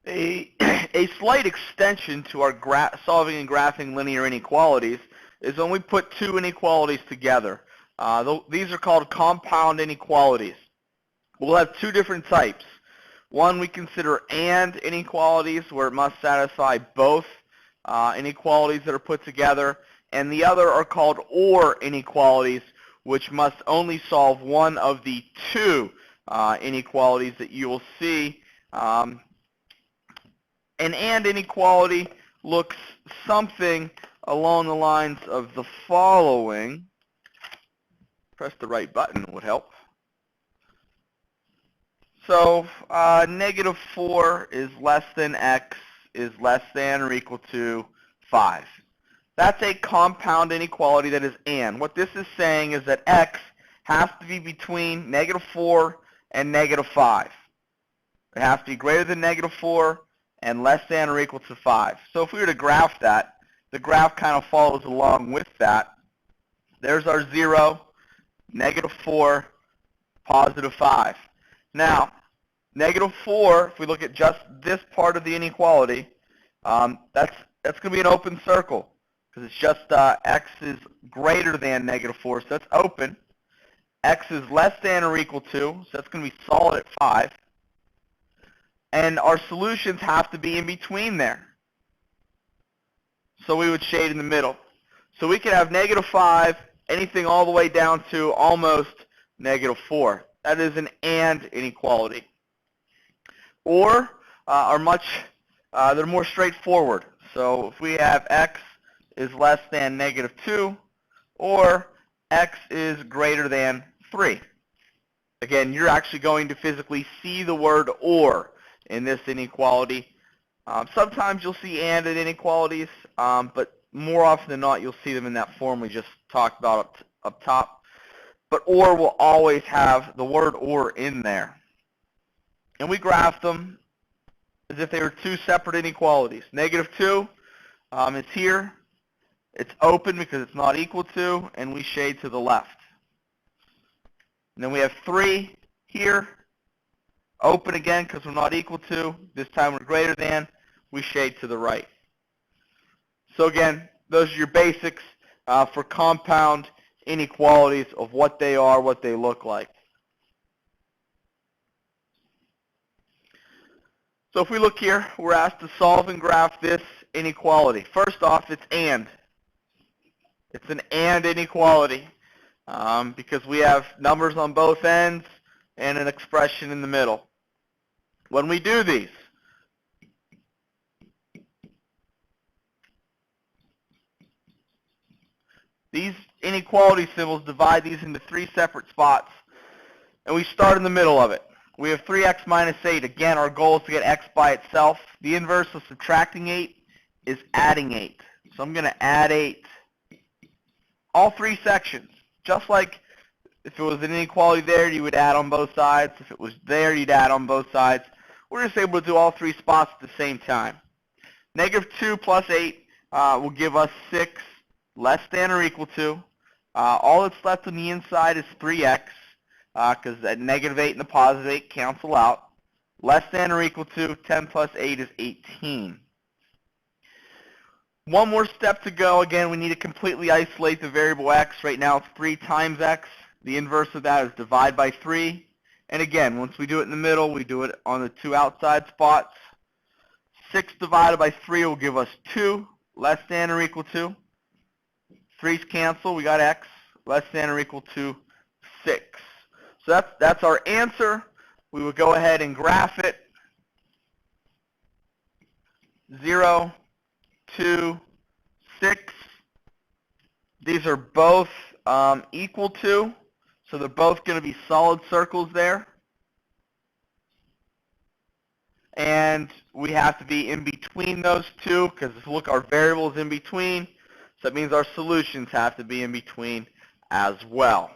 A slight extension to our solving and graphing linear inequalities is when we put two inequalities together. These are called compound inequalities. We'll have two different types. One we consider AND inequalities, where it must satisfy both inequalities that are put together, and the other are called OR inequalities, which must only solve one of the two inequalities that you will see. An AND inequality looks something along the lines of the following. Press the right button would help. So negative 4 is less than x is less than or equal to 5. That's a compound inequality that is AND. What this is saying is that x has to be between negative 4 and negative 5. It has to be greater than negative 4 and less than or equal to 5. So if we were to graph that, the graph kind of follows along with that. There's our 0, negative 4, positive 5. Now, negative 4, if we look at just this part of the inequality, that's going to be an open circle because it's just x is greater than negative 4, so that's open. X is less than or equal to, so that's going to be solid at 5. And our solutions have to be in between there. So we would shade in the middle. So we can have negative 5, anything all the way down to almost negative 4. That is an AND inequality. Or they're more straightforward. So if we have x is less than negative 2, or x is greater than 3. Again, you're actually going to physically see the word OR in this inequality. Sometimes you'll see AND in inequalities, but more often than not, you'll see them in that form we just talked about up top. But OR will always have the word OR in there. And we graph them as if they were two separate inequalities. Negative 2 is here. It's open because it's not equal to, and we shade to the left. And then we have 3 here. Open again because we're not equal to. This time we're greater than. We shade to the right. So again, those are your basics for compound inequalities of what they are, what they look like. So if we look here, we're asked to solve and graph this inequality. First off, it's AND. It's an AND inequality because we have numbers on both ends and an expression in the middle. When we do these, inequality symbols divide these into 3 separate spots, and we start in the middle of it. We have 3x minus 8. Again, our goal is to get x by itself. The inverse of subtracting 8 is adding 8. So I'm going to add 8. All 3 sections. Just like if it was an inequality there, you would add on both sides. If it was there, you'd add on both sides. We're just able to do all 3 spots at the same time. Negative 2 plus 8 will give us 6 less than or equal to. All that's left on the inside is 3x because that negative 8 and the positive 8 cancel out. Less than or equal to 10 plus 8 is 18. One more step to go. Again, we need to completely isolate the variable x. Right now it's 3 times x. The inverse of that is divide by 3. And again, once we do it in the middle, we do it on the 2 outside spots. 6 divided by 3 will give us 2, less than or equal to. 3's cancel, we got x, less than or equal to 6. So that's our answer. We would go ahead and graph it. 0, 2, 6. These are both equal to, so they're both going to be solid circles there. And we have to be in between those two because look, our variable is in between. So that means our solutions have to be in between as well.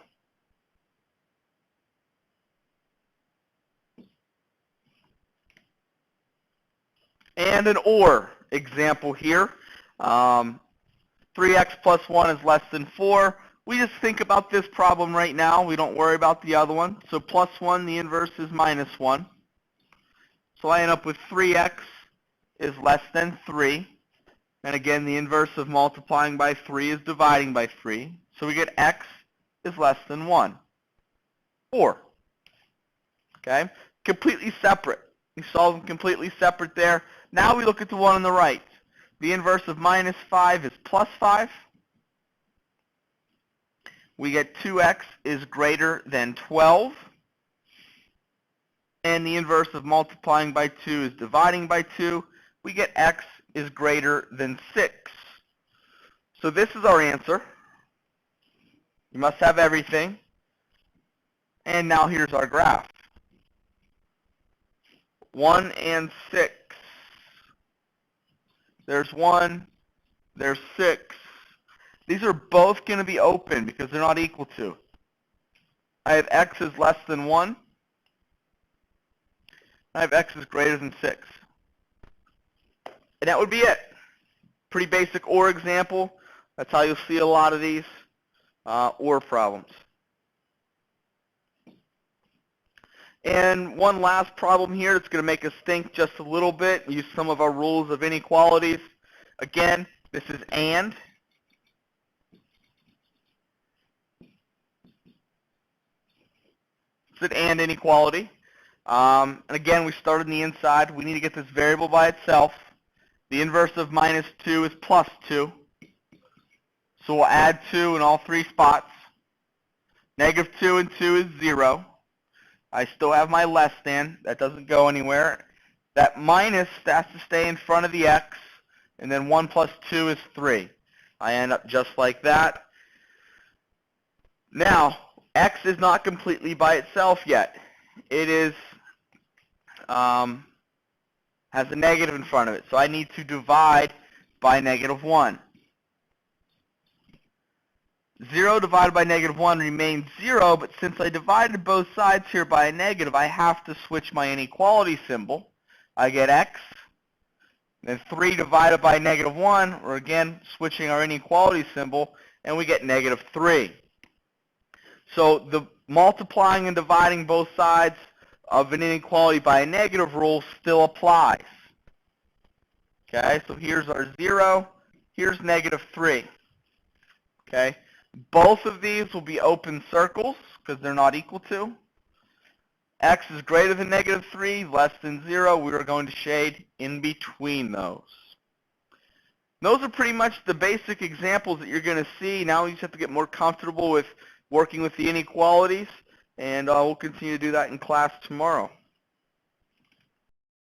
And an OR example here. 3x plus 1 is less than 4. We just think about this problem right now. We don't worry about the other one. So plus 1, the inverse is minus 1. So I end up with 3x is less than 3. And again, the inverse of multiplying by 3 is dividing by 3. So we get x is less than 1. 4. Okay? Completely separate. We solve them completely separate there. Now we look at the one on the right. The inverse of minus 5 is plus 5. We get 2x is greater than 12. And the inverse of multiplying by 2 is dividing by 2. We get x is greater than 6. So this is our answer. You must have everything. And now here's our graph. 1 and 6. There's 1. There's 6. These are both going to be open because they're not equal to. I have x is less than 1. I have x is greater than 6. And that would be it. Pretty basic OR example. That's how you'll see a lot of these OR problems. And one last problem here that's going to make us think just a little bit, use some of our rules of inequalities. Again, this is AND. It's an AND inequality. And again, we started on the inside. We need to get this variable by itself. The inverse of minus 2 is plus 2. So we'll add 2 in all 3 spots. Negative 2 and 2 is 0. I still have my less than. That doesn't go anywhere. That minus has to stay in front of the x. And then 1 plus 2 is 3. I end up just like that. Now, x is not completely by itself yet. It is has a negative in front of it. So I need to divide by negative 1. 0 divided by negative 1 remains 0, but since I divided both sides here by a negative, I have to switch my inequality symbol. I get x. Then 3 divided by negative 1, we're again switching our inequality symbol, and we get negative 3. So the multiplying and dividing both sides of an inequality by a negative rule still applies. Okay, so here's our 0. Here's negative 3. Okay, both of these will be open circles because they're not equal to. X is greater than negative 3, less than 0. We are going to shade in between those. Those are pretty much the basic examples that you're going to see. Now you just have to get more comfortable with working with the inequalities, and we'll continue to do that in class tomorrow.